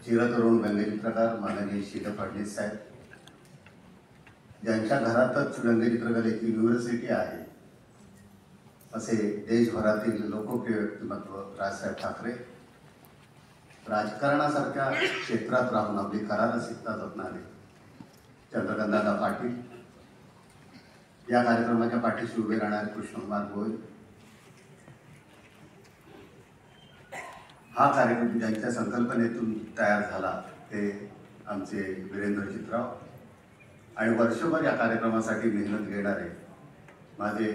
चिरतरुण व्यंगचित्रकार माननीय शीला फडणीस साहेब, ज्यांच्या घरातच व्यंगचित्रकलेची युनिव्हर्सिटी आहे, असे देशभरातील लोकप्रिय व्यक्तिमत्व राजसाहेब ठाकरे, राजकारणासारख्या क्षेत्रात राहून आपली करारसिकता जपणारे चंद्रकांतदादा पाटील, या कार्यक्रमाच्या पाठीशी उभे राहणारे कृष्णकुमार गोयल, हा कार्यक्रम ज्यांच्या संकल्पनेतून तयार झाला ते आमचे वीरेंद्र चित्राव, आणि वर्षभर या कार्यक्रमासाठी मेहनत घेणारे माझे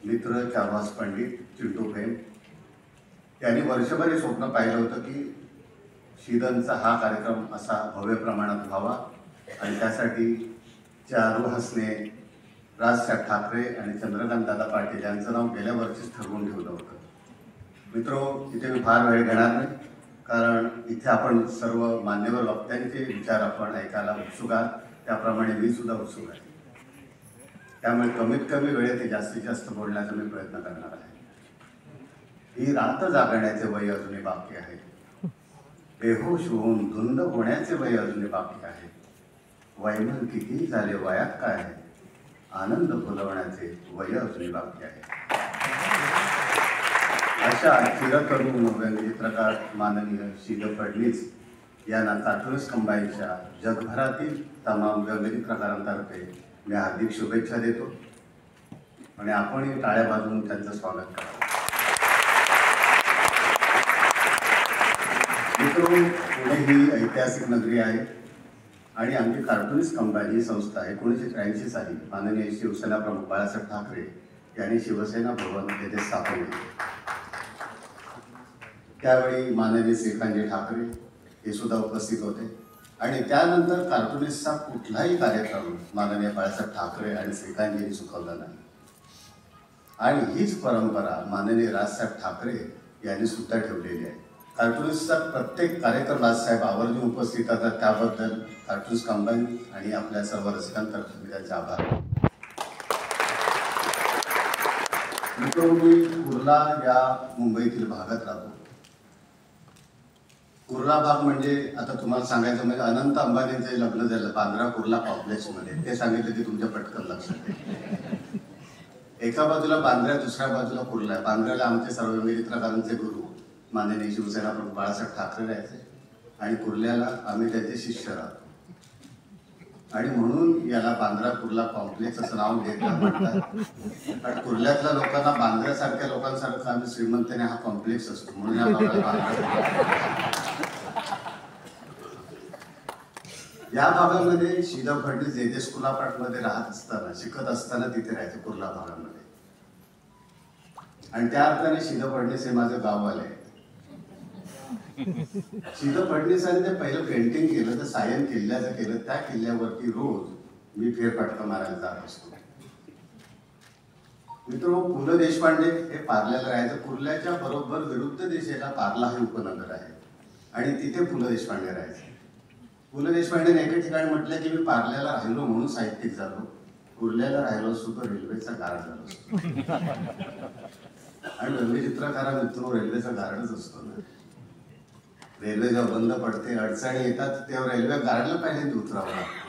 मित्र चारुहास पंडित चिंटू फेम, यांनी वर्षभर हे स्वप्न पाहिलं होतं की शीदनचा हा कार्यक्रम असा भव्य प्रमाणात व्हावा, आणि त्यासाठी चारुहासने राजसाहेब ठाकरे आणि चंद्रकांतदादा पाटील यांचं नाव गेल्या वर्षीच ठरवून ठेवलं होतं. मित्रो, इथे मी फार वेळ घेणार नाही, कारण इथे आपण सर्व मान्यवर वक्त्यांचे विचार आपण ऐकायला उत्सुक आहात, त्याप्रमाणे मी सुद्धा उत्सुक आहे. त्यामुळे कमीत कमी वेळेत जास्तीत जास्त बोलण्याचा मी प्रयत्न करणार आहे. ही रात जागण्याचे वय अजूनही बाकी आहे, बेहोश होऊन धुंद होण्याचे वय अजूनही बाकी आहे, वैमन किती झाले वयात काय आहे, आनंद फुलवण्याचे वय अजूनही बाकी आहे. अशा चिरतरुण व्यंगचित्रकार माननीय शीला फडणीस यांना कार्टूनिस्ट कंबाईनच्या जगभरातील तमाम व्यंगचित्रकारांतर्फे मी हार्दिक शुभेच्छा देतो, आणि आपणही टाळ्या वाजवून त्यांचं स्वागत करा. मित्रो, पुणे ही ऐतिहासिक नगरी आहे, आणि आमची कार्टूनिस्ट कंबाईन ही संस्था 1983 साली माननीय शिवसेना प्रमुख बाळासाहेब ठाकरे यांनी शिवसेना भवन येथे स्थापन केले. त्यावेळी माननीय श्रीकांतजी ठाकरे हे सुद्धा उपस्थित होते, आणि त्यानंतर कार्टूनिस्टचा कुठलाही कार्यक्रम माननीय बाळासाहेब ठाकरे आणि श्रीकांतजींनी चुकवला नाही, आणि हीच परंपरा माननीय राजसाहेब ठाकरे यांनी सुद्धा ठेवलेली आहे. कार्टूनिस्टचा प्रत्येक कार्यक्रम राजसाहेब आवर्जून उपस्थित असतात, त्याबद्दल कार्टूनिस्ट कंबाईन आणि आपल्या सर्व रसिकांतर्फे मी त्यांचे आभार. मित्रो, मी कुर्ला या मुंबईतील भागात राहतो. कुर्ला भाग म्हणजे आता तुम्हाला सांगायचं म्हणजे अनंत अंबानींचं लग्न झालं बांद्रा कुर्ला कॉम्प्लेक्समध्ये, ते सांगितलं की तुमच्या पटकन लक्षात येईल. एका बाजूला बांद्रा, दुसऱ्या बाजूला कुर्ला आहे. बांद्र्याला आमचे सर्व व्यंगचित्रकारांचे गुरु माननीय शिवसेना प्रमुख बाळासाहेब ठाकरे राहायचे, आणि कुर्ल्याला आम्ही त्यांचे शिष्य राहतो, आणि म्हणून याला बांद्रा कुर्ला कॉम्प्लेक्स असं नाव म्हणतात. कारण कुर्ल्यातल्या लोकांना बांद्र्यासारख्या लोकांसारखं आम्ही श्रीमंताने हा कॉम्प्लेक्स असतो, म्हणून या भागामध्ये शीला फडणीस जे स्कूलापार्टमध्ये राहत असताना, शिकत असताना तिथे राहायचे कुर्ला भागामध्ये, आणि त्या अर्थाने शीला फडणीस हे माझं गाव आले. शीला फडणीसांनी ते पहिलं पेंटिंग केलं तर सायन किल्ल्याचं केलं. त्या किल्ल्यावरती रोज मी फेरफटका मारायला जात असतो. मित्रो, पु ल देशपांडे हे पार्ल्याला राहायचं. कुर्ल्याच्या बरोबर विरुद्ध दिशेला पार्ला हे उपनगर आहे, आणि तिथे पु ल देशपांडे राहायचे. पु ल देशपांडेने एका ठिकाणी म्हटलं की मी पार्ल्याला राहिलो म्हणून साहित्यिक झालो, कुर्ल्याला राहिलो असतो तर रेल्वेचा गार्ड झालो असतो. आणि व्यंगचित्रकारा मित्रो, रेल्वेचा गार्डच असतो ना. रेल्वे जेव्हा बंद पडते, अडचणी येतात, तेव्हा रेल्वे गार्डला पहिल्यांदा उतरावं लागतं,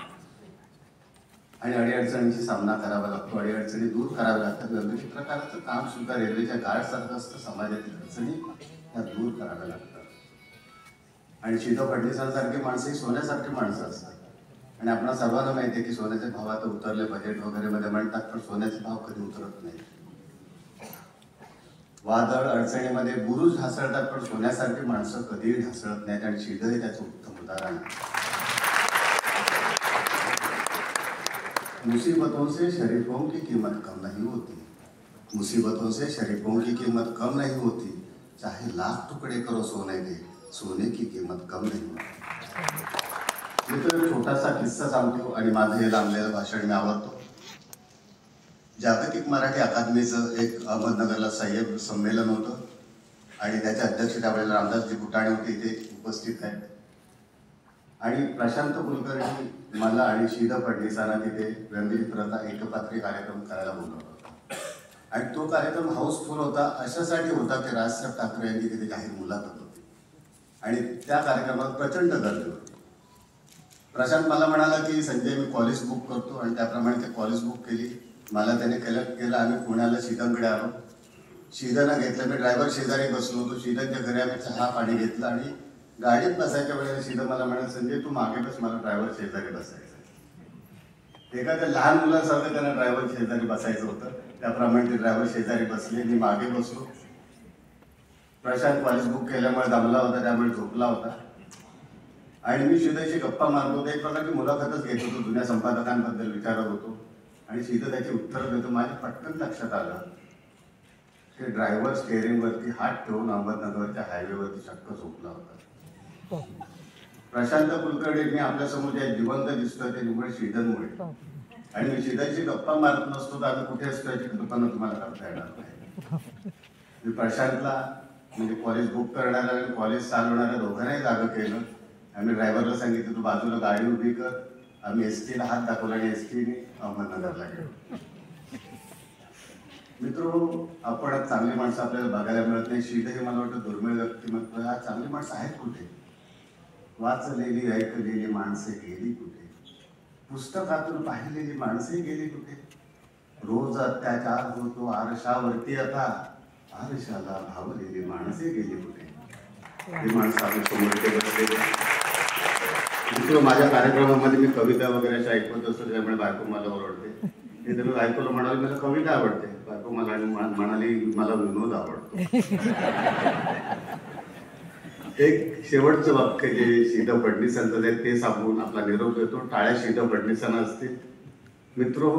आणि अडीअडचणींशी सामना करावा लागतो, अडीअडचणी दूर कराव्या लागतात. व्यंगचित्रकाराचं काम सुद्धा रेल्वेच्या गार्डसारखं असतं, समाजातील अडचणी त्या दूर कराव्या लागतात. आणि शीला फडणीसांसारखी माणसं ही सोन्यासारखी माणसं असतात, आणि आपल्या सर्वांना माहिती आहे की सोन्याचे भाव आता उतरले, बजेट वगैरे मध्ये म्हणतात, पण सोन्याचे भाव कधी उतरत नाही. वादळ अडचणीमध्ये बुरुज ढासळतात, पण सोन्यासारखी माणसं कधीही ढासळत नाहीत, आणि शीला हे त्याचं उत्तम उदाहरण आहे. मुसीबतों से शरीफों की कीमत कम नहीं होती, मुसीबतों से शरीफों की कीमत कम नहीं होती, चाहे लाख टुकड़े करो सोने के, सोने की कीमत कम नहीं होती. मी तर छोटासा किस्सा सांगतो, आणि माझं हे लांबलेलं भाषण मी आवडतो. जागतिक मराठी अकादमीचं एक अहमदनगरला सह्य संमेलन होतं, आणि त्याचे अध्यक्ष त्यावेळेला रामदासजी कुटाणे होते, इथे उपस्थित आहेत. आणि प्रशांत कुलकर्णी मला आणि शीला फडणीसांना तिथे व्यंगचित्राचा एकपात्री कार्यक्रम करायला बोलवला होता, आणि तो कार्यक्रम हाऊसफुल होता. अशासाठी होता की राजसाहेब ठाकरे यांची तिथे जाहीर मुलाखत होती, आणि त्या कार्यक्रमात प्रचंड गर्दी होती. प्रशांत मला म्हणाला की संजय मी कॉलेज बुक करतो, आणि त्याप्रमाणे ते कॉलेज बुक केली. मला त्याने कलेक्ट केलं. आम्ही पुण्याला शीतनकडे आलो. शीतनं घेतलं. मी ड्रायव्हर शेजारी बसलो होतो. शीतनच्या घरी आम्ही चहा पाणी घेतलं आणि गाडीत बसायच्या वेळेला शीतन मला म्हणाला, संजय तू मागे बस, मला ड्रायव्हर शेजारी बसायचं. एखाद्या लहान मुलासारखं त्यांना ड्रायव्हर शेजारी बसायचं होतं. त्याप्रमाणे ते ड्रायव्हर शेजारी बसले. मी मागे बसलो. प्रशांत कॉलेज बुक केल्यामुळे दमला होता, त्यामुळे झोपला होता. आणि मी शीतनशी गप्पा मारत होतो. एक प्रकारची मुलाखतच घेत होतो. जुन्या संपादकांबद्दल विचारत होतो आणि शीतन त्याची उत्तरं देतो. माझ्या पटकन लक्षात आलं की ड्रायव्हर स्टेअरिंगवरती हात ठेवून अहमदनगरच्या हायवेवरती चक्क झोपला होता. प्रशांत कुलकर्णी आपल्यासमोर जे जिवंत दिसतोय ते निवड शीतनमुळे. आणि मी शीतनशी गप्पा मारत नसतो तर आम्ही कुठे असतो याची कल्पना तुम्हाला करता येणार नाही. मी प्रशांतला म्हणजे कॉलेज बुक करणाऱ्या आणि कॉलेज चालवणाऱ्या दोघांनाही जागं केलं. आम्ही ड्रायव्हरला सांगितलं तू बाजूला गाडी उभी कर. आम्ही एसटीला हात दाखवला आणि एसटीने अहमदनगरला गेलो. मित्रो, आपण चांगली माणसं आपल्याला बघायला मिळत नाही. शीत हे मला वाटतं दुर्मिळ व्यक्तिमत्व. आज चांगली माणसं आहेत कुठे? वाचलेली ऐकलेली माणसे गेली कुठे? पुस्तकातून पाहिलेली माणसे गेली कुठे? रोज अत्याचार होतो आरशावरती, आता आरशाला भावलेली माणसे गेली कुठे? ही माणसं आपल्या समोर बसले. मित्र, माझ्या कार्यक्रमामध्ये मी कविता वगैरे अशा ऐकवत असतो, त्यामुळे बायको मला ओरडते. हे तर मी बायकोला म्हणाले मला कविता आवडते. बायको मला म्हणाली मला विनोद आवडतो. एक शेवटचं वाक्य जे शीत फडणीसांचं आहे ते सांगून आपला निरोप देतो. टाळ्या शीत फडणीसांना असतील. मित्रो,